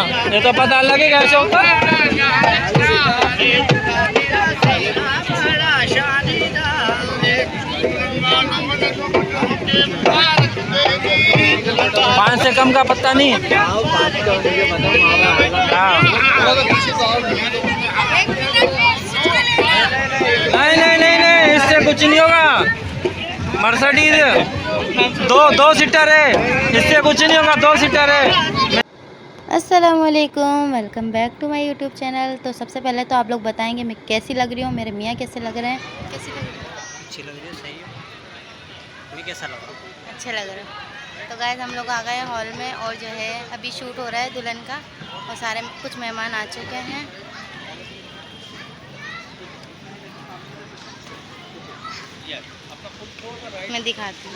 ये तो पता लगेगा कैसे होता है। 5 से कम का पत्ता नहीं है। हाँ नहीं नहीं नहीं नहीं, इससे कुछ नहीं होगा। मर्सिडीज दो सीटर है, इससे कुछ नहीं होगा, 2 सीटर है। अस्सलामुअलैकुम, welcome back to my YouTube channel. तो सबसे पहले तो आप लोग बताएंगे मैं कैसी लग रही हूँ, मेरे मियाँ कैसे लग रहे हैं। कैसी लग रही है? अच्छी लग रही है, सही है। तुम्हें कैसा लग रहा है? अच्छे लग रहे हैं। तो गाइस हम लोग आ गए हॉल में और जो है अभी शूट हो रहा है दुल्हन का और सारे कुछ मेहमान आ चुके हैं। मैं दिखाती हूँ।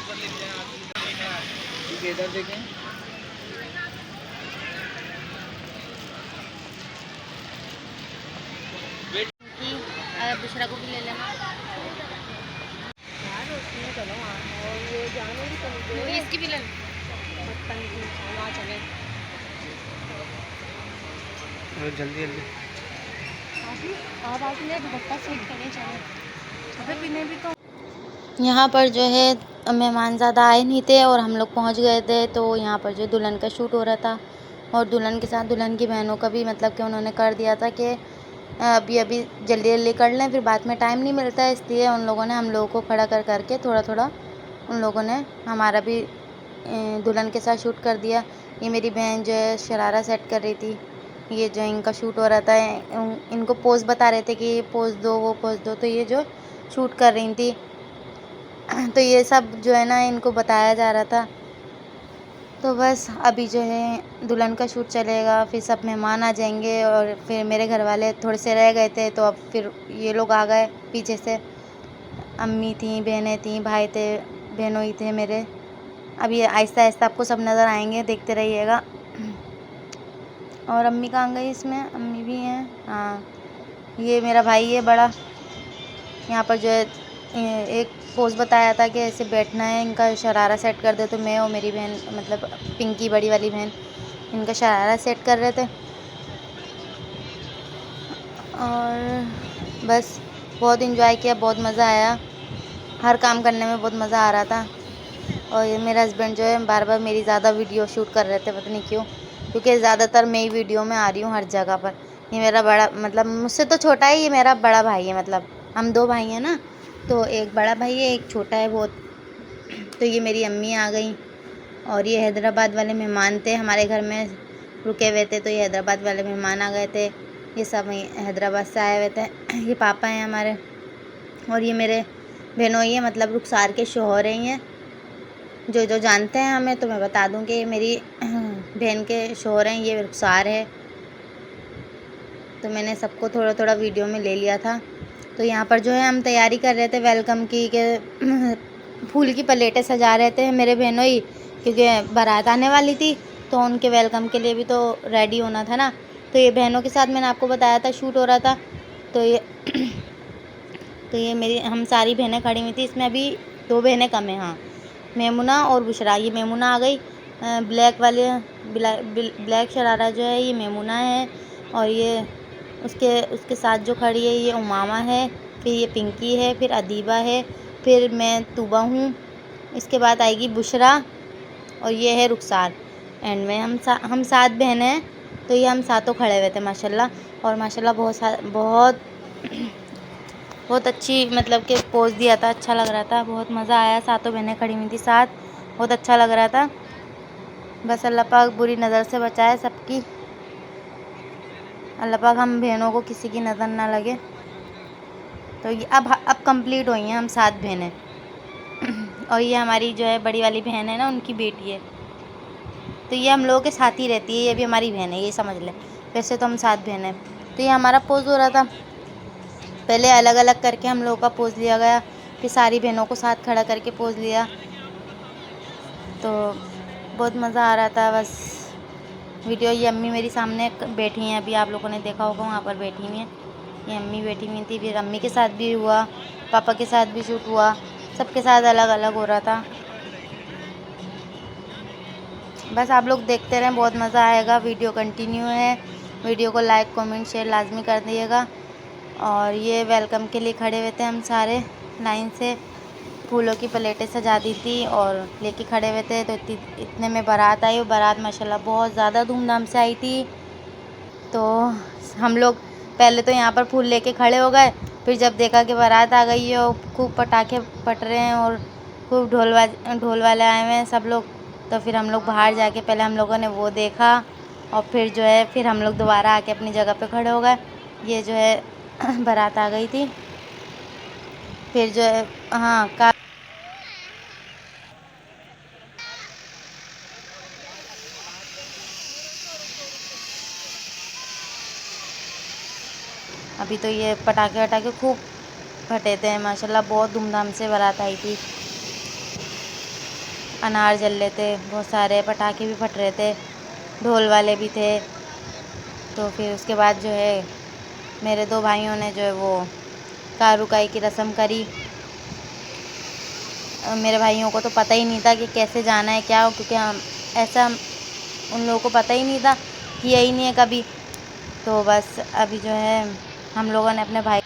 इधर देखें। बुशरा को भी ले लेना। इसकी भी ले लो। जल्दी जल्दी यहाँ पर जो है मेहमान ज़्यादा आए नहीं थे और हम लोग पहुँच गए थे। तो यहाँ पर जो दुल्हन का शूट हो रहा था और दुल्हन के साथ दुल्हन की बहनों का भी मतलब कि उन्होंने कर दिया था कि अभी जल्दी जल्दी कर लें, फिर बाद में टाइम नहीं मिलता है, इसलिए उन लोगों ने हम लोगों को खड़ा कर करके थोड़ा थोड़ा उन लोगों ने हमारा भी दुल्हन के साथ शूट कर दिया। ये मेरी बहन जो है शरारा सेट कर रही थी, ये जो इनका शूट हो रहा था इनको पोज बता रहे थे कि ये पोज दो वो पोज दो, तो ये जो शूट कर रही थी तो ये सब जो है ना इनको बताया जा रहा था। तो बस अभी जो है दुल्हन का शूट चलेगा, फिर सब मेहमान आ जाएंगे और फिर मेरे घर वाले थोड़े से रह गए थे तो अब फिर ये लोग आ गए पीछे से। अम्मी थी, बहनें थी, भाई थे, बहनों ही थे मेरे। अब ये आहिस्ता आहिस्ता आपको सब नज़र आएंगे, देखते रहिएगा। और अम्मी कहाँ गई इसमें? अम्मी भी हैं। हाँ, ये मेरा भाई है बड़ा। यहाँ पर जो है एक पोज बताया था कि ऐसे बैठना है, इनका शरारा सेट कर दे। तो मैं और मेरी बहन मतलब पिंकी बड़ी वाली बहन इनका शरारा सेट कर रहे थे और बस बहुत इंजॉय किया, बहुत मज़ा आया। हर काम करने में बहुत मज़ा आ रहा था। और ये मेरा हस्बैंड जो है बार बार मेरी ज़्यादा वीडियो शूट कर रहे थे, पता नहीं क्यों, क्योंकि ज़्यादातर मैं ही वीडियो में आ रही हूँ हर जगह पर। ये मेरा बड़ा मतलब मुझसे तो छोटा है, ये मेरा बड़ा भाई है। मतलब हम 2 भाई हैं ना, तो एक बड़ा भाई है, एक छोटा है बहुत। तो ये मेरी अम्मी आ गई और ये हैदराबाद वाले मेहमान थे, हमारे घर में रुके हुए थे। तो ये हैदराबाद वाले मेहमान आ गए थे, ये सब हैदराबाद से आए हुए थे। ये पापा हैं हमारे और ये मेरे बहनों ही है, मतलब रुखसार के शौहर हैं। ये जो जो जानते हैं हमें तो मैं बता दूं कि ये मेरी बहन के शौहर हैं, ये रुखसार है। तो मैंने सबको थोड़ा थोड़ा वीडियो में ले लिया था। तो यहाँ पर जो है हम तैयारी कर रहे थे वेलकम की, कि फूल की प्लेटें सजा रहे थे मेरे बहनों ही, क्योंकि बारात आने वाली थी तो उनके वेलकम के लिए भी तो रेडी होना था ना। तो ये बहनों के साथ मैंने आपको बताया था शूट हो रहा था। तो ये तो ये मेरी हम सारी बहनें खड़ी हुई थी, इसमें अभी 2 बहनें कम हैं। हाँ, मेमुना और बुशरा। ये मेमुना आ गई ब्लैक वाले ब्लैक शरारा जो है ये मेमुना है, और ये उसके साथ जो खड़ी है ये उमामा है, फिर ये पिंकी है, फिर अदीबा है, फिर मैं तूबा हूँ, इसके बाद आएगी बुशरा और ये है रुखसार। एंड में हम 7 बहनें हैं। तो ये हम सातों खड़े हुए थे माशाल्लाह। और माशाल्लाह बहुत बहुत अच्छी मतलब कि पोज दिया था, अच्छा लग रहा था, बहुत मज़ा आया। सातों बहनें खड़ी हुई थी साथ, बहुत अच्छा लग रहा था। बस अल्लाह पाक बुरी नज़र से बचाए सबकी, अल्लाह पाक हम बहनों को किसी की नज़र ना लगे। तो ये अब कंप्लीट हुई हैं हम 7 बहनें। और ये हमारी जो है बड़ी वाली बहन है ना, उनकी बेटी है। तो ये हम लोगों के साथ ही रहती है, ये भी हमारी बहन है, ये समझ लें। वैसे तो हम 7 बहनें हैं। तो ये हमारा पोज हो रहा था, पहले अलग अलग करके हम लोगों का पोज लिया गया, फिर सारी बहनों को साथ खड़ा करके पोज लिया। तो बहुत मज़ा आ रहा था। बस वीडियो ये अम्मी मेरी सामने बैठी हैं, अभी आप लोगों ने देखा होगा वहाँ पर बैठी हुई हैं, ये अम्मी बैठी हुई थी। फिर अम्मी के साथ भी हुआ, पापा के साथ भी शूट हुआ, सबके साथ अलग अलग हो रहा था। बस आप लोग देखते रहें, बहुत मज़ा आएगा। वीडियो कंटिन्यू है, वीडियो को लाइक कमेंट शेयर लाजमी कर दिएगा। और ये वेलकम के लिए खड़े हुए थे हम सारे लाइन से, फूलों की प्लेटें सजा दी थी और लेके खड़े हुए थे। तो इतने में बारात आई, बारात माशाल्लाह बहुत ज़्यादा धूमधाम से आई थी। तो हम लोग पहले तो यहाँ पर फूल लेके खड़े हो गए, फिर जब देखा कि बारात आ गई है और खूब पटाखे फट रहे हैं और खूब ढोल वाले आए हुए हैं सब लोग, तो फिर हम लोग बाहर जाके पहले हम लोगों ने वो देखा और फिर जो है फिर हम लोग दोबारा आके अपनी जगह पे खड़े हो गए। ये जो है बारात आ गई थी। फिर जो है हाँ अभी तो ये पटाखे वटाखे खूब फटे थे माशाल्लाह, बहुत धूमधाम से बारात आई थी। अनार जल रहे थे, बहुत सारे पटाखे भी फट रहे थे, ढोल वाले भी थे। तो फिर उसके बाद जो है मेरे दो भाइयों ने जो है वो कारुकाई की रस्म करी। मेरे भाइयों को तो पता ही नहीं था कि कैसे जाना है क्या हो, क्योंकि हम ऐसा उन लोगों को पता ही नहीं था, किया ही नहीं है कभी। तो बस अभी जो है हम लोगों ने अपने भाई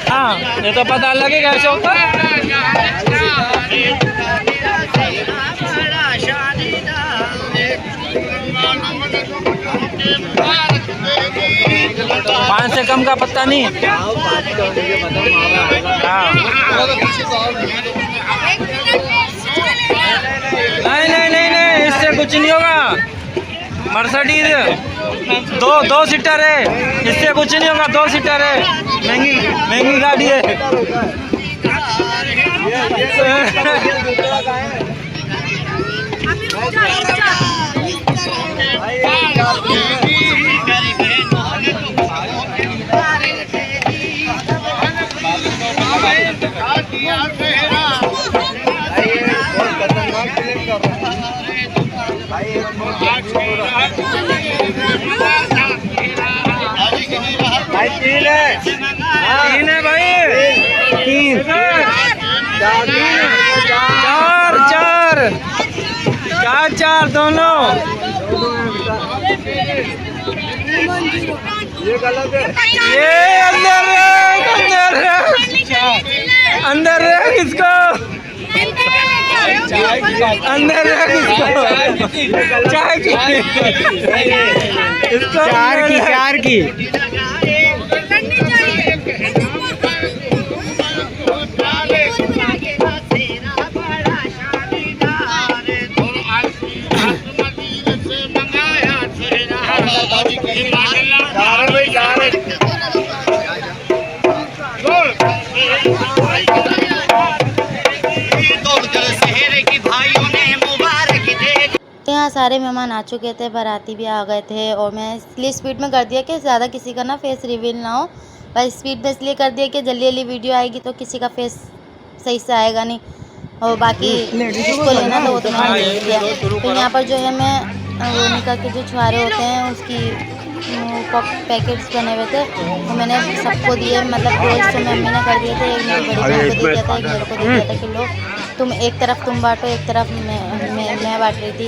हाँ, ये तो पता लगेगा कैसे होता है। 5 से कम का पत्ता नहीं। हाँ नहीं, इससे कुछ नहीं होगा। मर्सिडीज दो सीटर है, इससे कुछ नहीं होगा। 2 सीटर है, महंगी गाड़ी है। तीन है भाई, 3 4 दोनों। ये गलत है, ये अंदर है किसको, अंदर है किसको, चाय की, इसको 4 की। तो यहाँ सारे मेहमान आ चुके थे, बाराती भी आ गए थे और मैं इसलिए स्पीड में कर दिया कि ज़्यादा किसी का ना फेस रिवील ना हो। बस स्पीड में इसलिए कर दिया कि जल्दी जल्दी वीडियो आएगी तो किसी का फेस सही से आएगा नहीं, और बाकी जिसको लेना तो वो तो मैंने ले लिया। तो यहाँ पर जो है मैं वो निकाह के जो छुआरे होते हैं उसकी पैकेट्स बने हुए थे, तो मैंने सबको दिए। मतलब रोज़ तो मम्मी ने कर दिए थे, एक मेरी बड़ी बहन को दे दिया था, एक मेरे को दे दिया था कि लो तुम एक तरफ तुम बांटो, एक तरफ मैं बांट रही थी।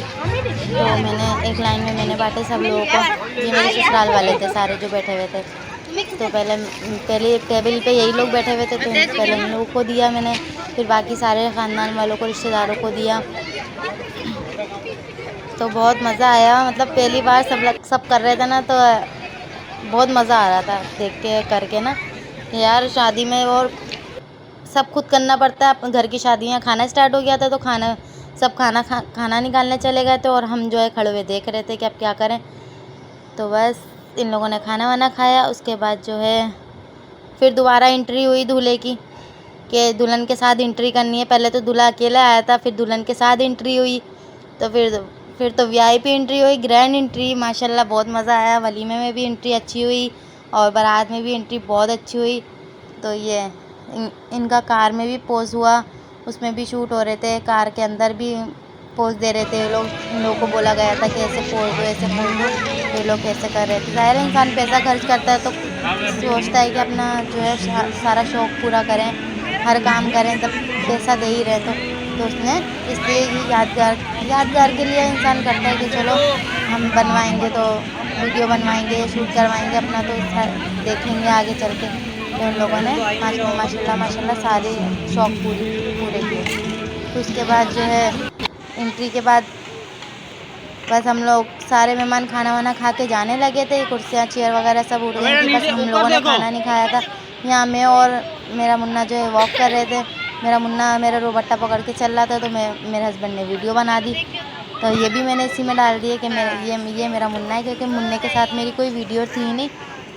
तो मैंने एक लाइन में मैंने बांटे सब लोगों को। ये मेरे ससुराल वाले थे सारे जो बैठे हुए थे। तो पहले टेबल पे यही लोग बैठे हुए थे, तो पहले इन लोगों को दिया मैंने, फिर बाकी सारे ख़ानदान वालों को, रिश्तेदारों को दिया। तो बहुत मज़ा आया। मतलब पहली बार सब कर रहे थे ना, तो बहुत मज़ा आ रहा था देख के करके ना यार। शादी में और सब खुद करना पड़ता है। अपने घर की शादियाँ, खाना स्टार्ट हो गया था तो खाना निकालने चले गए थे और हम जो है खड़े हुए देख रहे थे कि अब क्या करें। तो बस इन लोगों ने खाना वाना खाया, उसके बाद जो है फिर दोबारा एंट्री हुई दूल्हे की कि दुल्हन के साथ एंट्री करनी है। पहले तो दूल्हा अकेला आया था, फिर दुल्हन के साथ एंट्री हुई, तो फिर तो वीआईपी एंट्री हुई, ग्रैंड एंट्री। माशाल्लाह बहुत मज़ा आया। वलीमे में भी एंट्री अच्छी हुई और बारात में भी एंट्री बहुत अच्छी हुई। तो ये इनका कार में भी पोज हुआ, उसमें भी शूट हो रहे थे, कार के अंदर भी पोज दे रहे थे लोग। इन लोगों को बोला गया था कि ऐसे पोज दो, ऐसे पोज दो। ये लोग कैसे कर रहे थे। ज़ाहिर इंसान पैसा खर्च करता है तो सोचता है कि अपना जो है सारा शौक़ पूरा करें। हर काम करें तब पैसा दे ही रहे तो उसने इसलिए ये यादगार के लिए इंसान करता है कि चलो हम बनवाएंगे तो वीडियो बनवाएंगे, शूट करवाएंगे अपना, तो देखेंगे आगे चल के। तो उन लोगों ने माशाल्लाह सारे शौक़ पूरे किए। तो उसके बाद जो है एंट्री के बाद बस हम लोग सारे मेहमान खाना वाना खा के जाने लगे थे। कुर्सियाँ चेयर वगैरह सब उठ गई थी, बस हम लोगों ने खाना नहीं खाया था। यहाँ मैं और मेरा मुन्ना जो है वॉक कर रहे थे। मेरा मुन्ना मेरा रोबट्टा पकड़ के चल रहा था, तो मेरे हस्बैंड ने वीडियो बना दी। तो ये भी मैंने इसी में डाल दिया कि ये मेरा मुन्ना है, क्योंकि मुन्ने के साथ मेरी कोई वीडियो थी ही नहीं।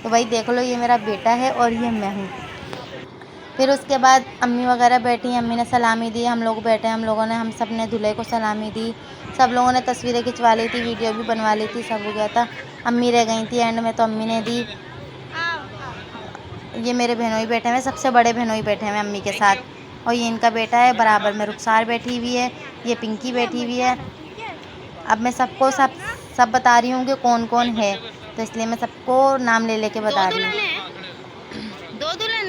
तो भाई देख लो, ये मेरा बेटा है और ये मैं हूँ। फिर उसके बाद अम्मी वगैरह बैठी, अम्मी ने सलामी दी, हम लोग बैठे, हम सब ने दूल्हे को सलामी दी। सब लोगों ने तस्वीरें खिंचवा ली थी, वीडियो भी बनवा ली थी, सब हो गया था। अम्मी रह गई थी एंड में, तो अम्मी ने दी। ये मेरे बहनोई बैठे हैं, सबसे बड़े बहनोई बैठे हैं अम्मी के साथ, और ये इनका बेटा है। बराबर में रुखसार बैठी हुई है, ये पिंकी बैठी हुई है। अब मैं सबको सब बता रही हूँ कि कौन कौन है, तो इसलिए मैं सबको नाम ले लेके बता रही हूँ।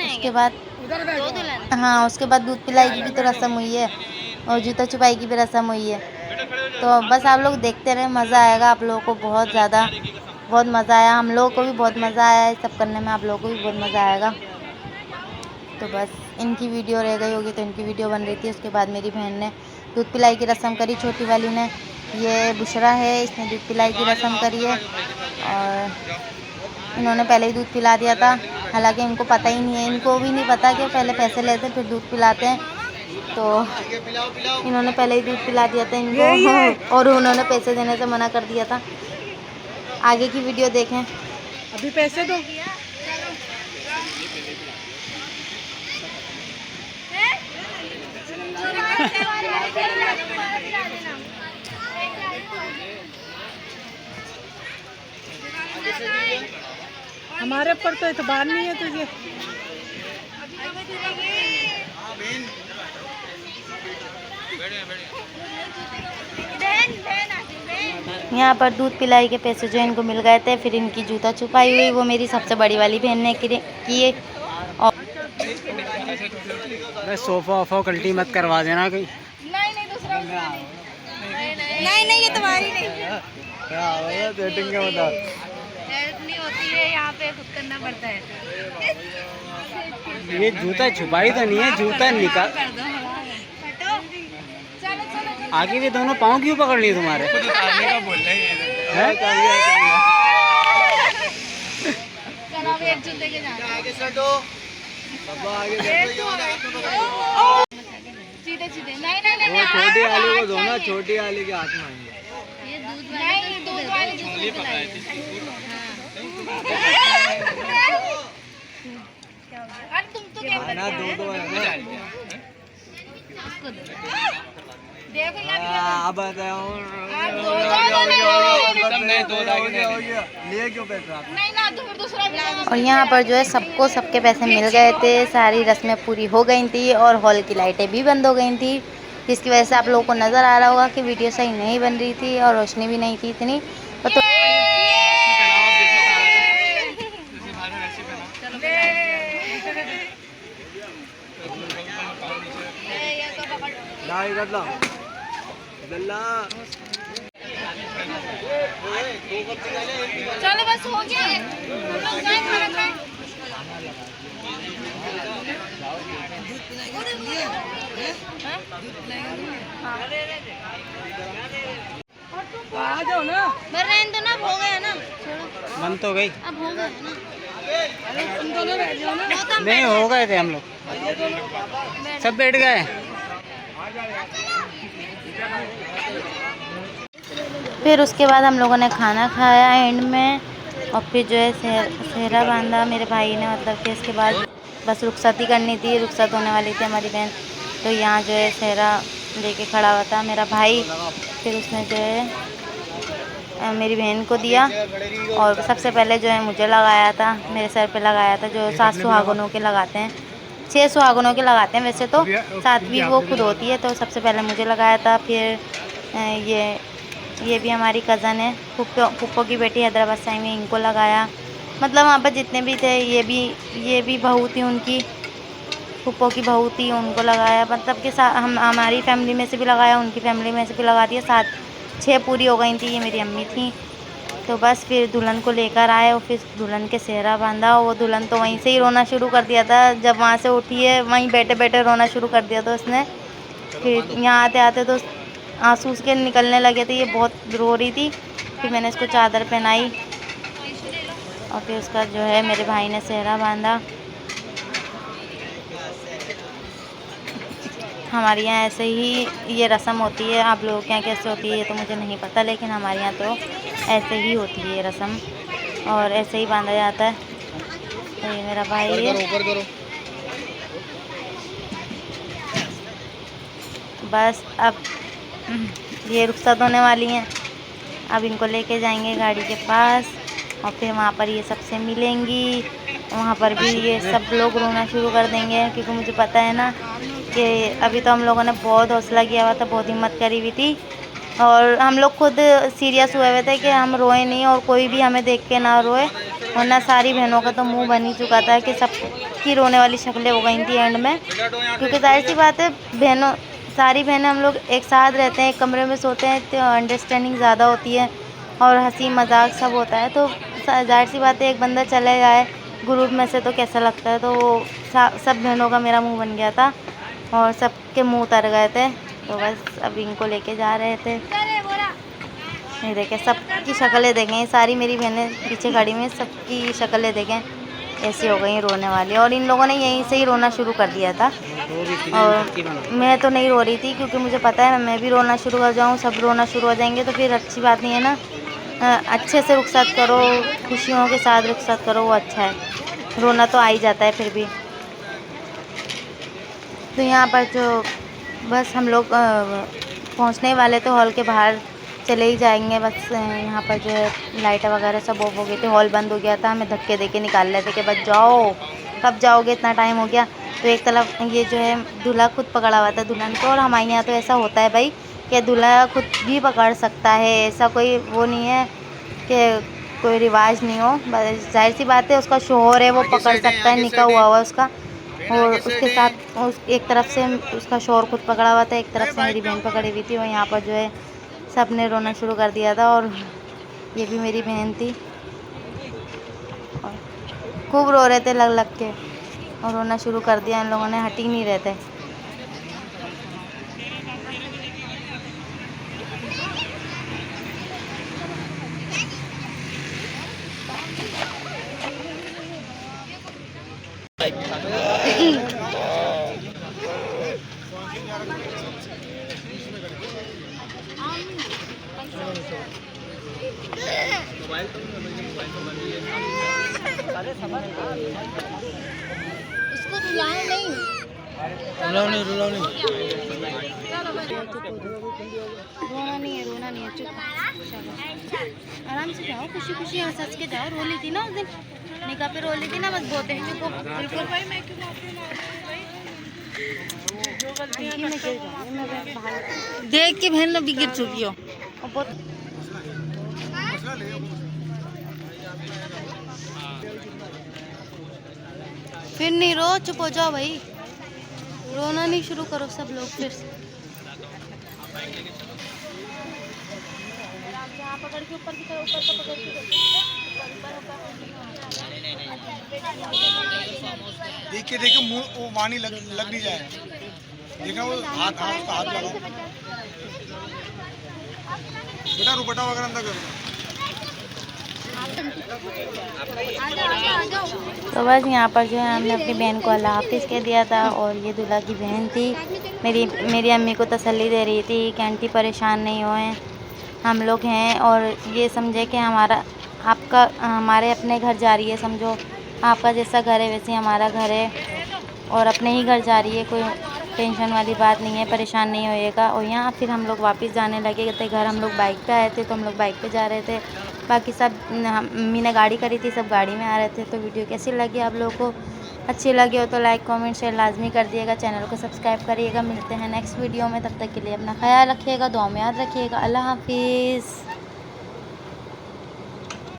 उसके बाद हाँ, उसके बाद दूध पिलाई की भी तो रस्म हुई है, और जूता छुपाई की भी रस्म हुई है। तो बस आप लोग देखते रहे, मज़ा आएगा आप लोगों को, बहुत मज़ा आया। हम लोगों को भी बहुत मज़ा आया है सब करने में, आप लोगों को भी बहुत मज़ा आएगा। तो बस इनकी वीडियो रह गई होगी, तो इनकी वीडियो बन रही थी। उसके बाद मेरी बहन ने दूध पिलाई की रस्म करी, छोटी वाली ने। ये बुशरा है, इसने दूध पिलाई की रस्म करी है, और इन्होंने पहले ही दूध पिला दिया था। हालांकि इनको पता ही नहीं है, इनको भी नहीं पता कि पहले पैसे लेते हैं फिर दूध पिलाते हैं। तो इन्होंने पहले ही दूध पिला दिया था इनको, और उन्होंने पैसे देने से मना कर दिया था। आगे की वीडियो देखें। अभी पैसे दो। हमारे ऊपर तो इतबार नहीं है तुझे। यहाँ पर दूध पिलाई के पैसे जो इनको मिल गए थे, फिर इनकी जूता छुपाई हुई वो मेरी सबसे बड़ी वाली बहन ने की है। और सोफा वोफा उल्टी मत करवा देना कहीं। नहीं दूसरा नहीं ये तुम्हारी नहीं है। क्या सेटिंग क्या बता नहीं होती है, यहाँ पे खुद करना पड़ता है। ये जूता छुपाई तो नहीं है, जूता निकाल। आगे भी दोनों पाँव क्यों पकड़ लिए तुम्हारे? एक जूते के सीधे नहीं छोटी वाली को दो ना, छोटी वाली के हाथ में आएंगे। ये दूध वाली जूते पकड़ाए थे। अरे तुम तो क्या ना दो देखो अब बताओ लिए क्यों पैसा नहीं ना दूसरा। और यहाँ पर जो है सबको सबके पैसे मिल गए थे, सारी रस्में पूरी हो गई थी, और हॉल की लाइटें भी बंद हो गई थी, जिसकी वजह से आप लोगों को नज़र आ रहा होगा कि वीडियो सही नहीं बन रही थी और रोशनी भी नहीं थी इतनी। तो चलो बस हो गया, हम लोग जाएं खाना खाएं। आ जाओ ना। रहने दो ना, अब हो गया ना, मन तो गई, अब हो गया ना। तुम दोनों बैठ जाओ ना। नहीं हो गए थे हम लोग, सब बैठ गए। फिर उसके बाद हम लोगों ने खाना खाया एंड में, और फिर जो है सेहरा बांधा मेरे भाई ने, मतलब कि इसके बाद बस रुखसती करनी थी, रुखसत होने वाली थी हमारी बहन। तो यहाँ जो है सेहरा लेके खड़ा हुआ था मेरा भाई। फिर उसने जो है मेरी बहन को दिया, और सबसे पहले जो है मुझे लगाया था, मेरे सर पे लगाया था, जो 7 सुहागनों के लगाते हैं, 6 सुहागनों के लगाते हैं वैसे तो, 7वीं वो खुद होती है। तो सबसे पहले मुझे लगाया था। फिर ये भी हमारी कज़न है, फुप्पो की बेटी हैदराबाद से आई हुई, इनको लगाया। मतलब वहाँ पर जितने भी थे, ये भी बहू थी उनकी, फूफो की बहू थी उनको लगाया, मतलब कि हम हमारी फैमिली में से भी लगाया, उनकी फैमिली में से भी लगा दिया, 7-6 पूरी हो गई थी। ये मेरी अम्मी थी। तो बस फिर दुल्हन को लेकर आए और फिर दुल्हन के सेहरा बांधा। वो दुल्हन तो वहीं से ही रोना शुरू कर दिया था, जब वहाँ से उठी है वहीं बैठे बैठे रोना शुरू कर दिया था उसने। फिर यहाँ आते आते तो आंसू उसके निकलने लगे थे, ये बहुत रो रही थी। फिर मैंने इसको चादर पहनाई और फिर उसका जो है मेरे भाई ने सेहरा बांधा। हमारे यहाँ ऐसे ही ये रस्म होती है, आप लोगों के यहाँ कैसे होती है ये तो मुझे नहीं पता, लेकिन हमारे यहाँ तो ऐसे ही होती है ये रस्म और ऐसे ही बांधा जाता है। तो ये मेरा भाई है। बस अब ये रुखसत होने वाली हैं, अब इनको लेके जाएंगे गाड़ी के पास और फिर वहाँ पर ये सबसे मिलेंगी। वहाँ पर भी ये सब लोग रोना शुरू कर देंगे, क्योंकि मुझे पता है ना कि अभी तो हम लोगों ने बहुत हौसला किया हुआ था, बहुत हिम्मत करी हुई थी और हम लोग खुद सीरियस हुए हुए थे कि हम रोए नहीं और कोई भी हमें देख के ना रोए, वरना सारी बहनों का तो मुंह बन ही चुका था कि सबकी रोने वाली शक्लें हो गई थी एंड में। क्योंकि जाहिर सी बात है, सारी बहनें हम लोग एक साथ रहते हैं, एक कमरे में सोते हैं, तो अंडरस्टैंडिंग ज़्यादा होती है और हंसी मजाक सब होता है। तो जाहिर सी बात है, एक बंदा चले जाए ग्रुप में से तो कैसा लगता है। तो सब बहनों का मेरा मुंह बन गया था और सबके मुंह उतर गए थे। तो बस अब इनको लेके जा रहे थे। ये देखें, सबकी शक्लें देखें, सारी मेरी बहनें पीछे खड़ी में, सबकी शक्लें देखें ऐसी हो गई रोने वाली। और इन लोगों ने यहीं से ही रोना शुरू कर दिया था और मैं तो नहीं रो रही थी, क्योंकि मुझे पता है मैं भी रोना शुरू कर जाऊँ, सब रोना शुरू हो जाएंगे तो फिर अच्छी बात नहीं है ना। अच्छे से रुखसत करो, खुशियों के साथ रुखसत करो, वो अच्छा है। रोना तो आ ही जाता है फिर भी। तो यहाँ पर जो बस हम लोग पहुँचने वाले थे, हॉल के बाहर चले ही जाएंगे। बस यहाँ पर जो है लाइटें वगैरह सब ऑफ हो गई थी, हॉल बंद हो गया था, हमें धक्के दे के निकाल रहे थे कि बस जाओ, कब जाओगे, इतना टाइम हो गया। तो एक तरफ ये जो है दूल्हा खुद पकड़ा हुआ था दुल्हन को, और हमारे यहाँ तो ऐसा होता है भाई कि दूल्हा खुद भी पकड़ सकता है, ऐसा कोई वो नहीं है कि कोई रिवाज नहीं हो। जाहिर सी बात है, उसका शोहर है वो पकड़ सकता है, निकाह हुआ उसका, और उसके साथ एक तरफ से उसका शोहर खुद पकड़ा हुआ था, एक तरफ से मेरी बहन पकड़ी हुई थी। और यहाँ पर जो है सब ने रोना शुरू कर दिया था और ये भी मेरी बहन थी और खूब रो रहे थे लग लग के, और रोना शुरू कर दिया इन लोगों ने, हट ही नहीं रहे थे। उसको रुलाओ नहीं, रोना नहीं है, चुप, आराम से जाओ, खुशी खुशी हंस हंस के जाओ। रो ली थी ना उस दिन निकाह पे, रो ली थी ना, बस बोलते हैं चुप, बिल्कुल देख के बहन लोग भी गिर चुकी हो। फिर नहीं रो, चुप हो जाओ भाई, रोना नहीं शुरू करो सब लोग फिर से। पकड़ के ऊपर की तरफ, ऊपर का पकड़ के देखिए मुंह वो वाणी लग नहीं जाए, देखा वो हाथ लगाओ बेटा, रुपटा वगैरह अंदर करो। तो बस यहाँ पर जो है हमने अपनी बहन को अल्लाह हाफिज़ कह दिया था, और ये दूल्हा की बहन थी, मेरी अम्मी को तसल्ली दे रही थी कि आंटी परेशान नहीं होएं, हम लोग हैं, और ये समझे कि हमारे अपने घर जा रही है, समझो आपका जैसा घर है वैसे हमारा घर है, और अपने ही घर जा रही है, कोई टेंशन वाली बात नहीं है, परेशान नहीं होइएगा। और यहाँ फिर हम लोग वापस जाने लगे थे घर, हम लोग बाइक पे आए थे तो हम लोग बाइक पे जा रहे थे, बाकी सब मम्मी ने गाड़ी करी थी, सब गाड़ी में आ रहे थे। तो वीडियो कैसी लगी आप लोगों को, अच्छी लगी हो तो लाइक कमेंट शेयर लाजमी कर दिएगा, चैनल को सब्सक्राइब करिएगा। मिलते हैं नेक्स्ट वीडियो में, तब तक के लिए अपना ख्याल रखिएगा, दुआ में याद रखिएगा। अल्लाह हाफिज़।